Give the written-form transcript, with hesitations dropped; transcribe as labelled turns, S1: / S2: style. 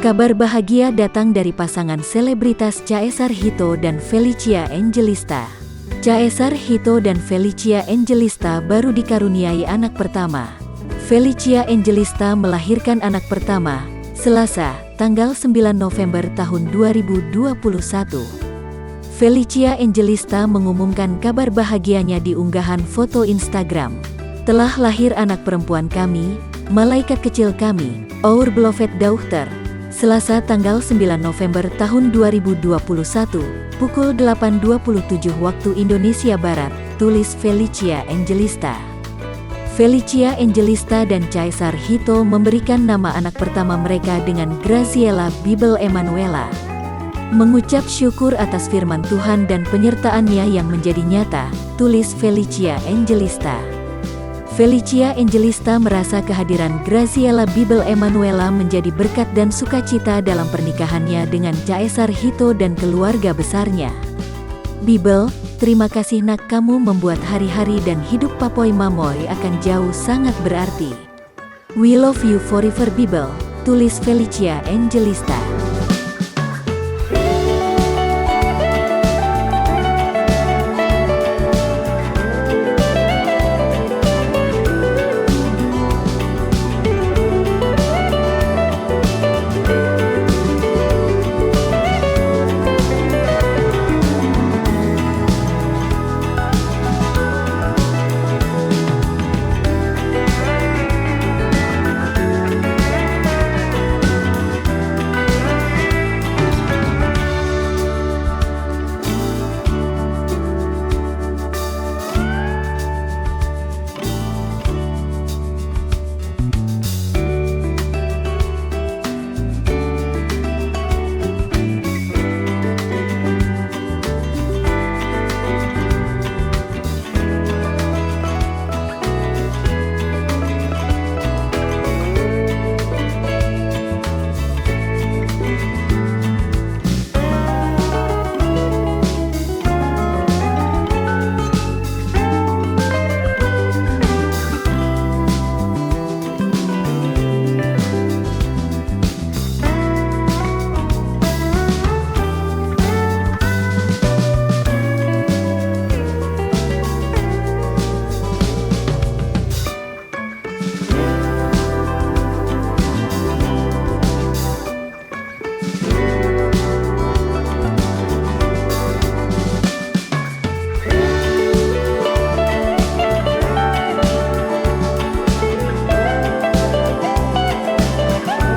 S1: Kabar bahagia datang dari pasangan selebritas Caesar Hito dan Felicia Angelista. Caesar Hito dan Felicia Angelista baru dikaruniai anak pertama. Felicia Angelista melahirkan anak pertama, Selasa, tanggal 9 November tahun 2021. Felicia Angelista mengumumkan kabar bahagianya di unggahan foto Instagram. Telah lahir anak perempuan kami, malaikat kecil kami, our beloved daughter. Selasa tanggal 9 November tahun 2021, pukul 8.27 waktu Indonesia Barat, tulis Felicia Angelista. Felicia Angelista dan Caesar Hito memberikan nama anak pertama mereka dengan Graziella Bibel Emanuela. Mengucap syukur atas firman Tuhan dan penyertaannya yang menjadi nyata, tulis Felicia Angelista. Felicia Angelista merasa kehadiran Graziella Bibel Emanuela menjadi berkat dan sukacita dalam pernikahannya dengan Caesar Hito dan keluarga besarnya. Bibel, terima kasih nak, kamu membuat hari-hari dan hidup Papoy Mamoy akan jauh sangat berarti. We love you forever Bibel, tulis Felicia Angelista.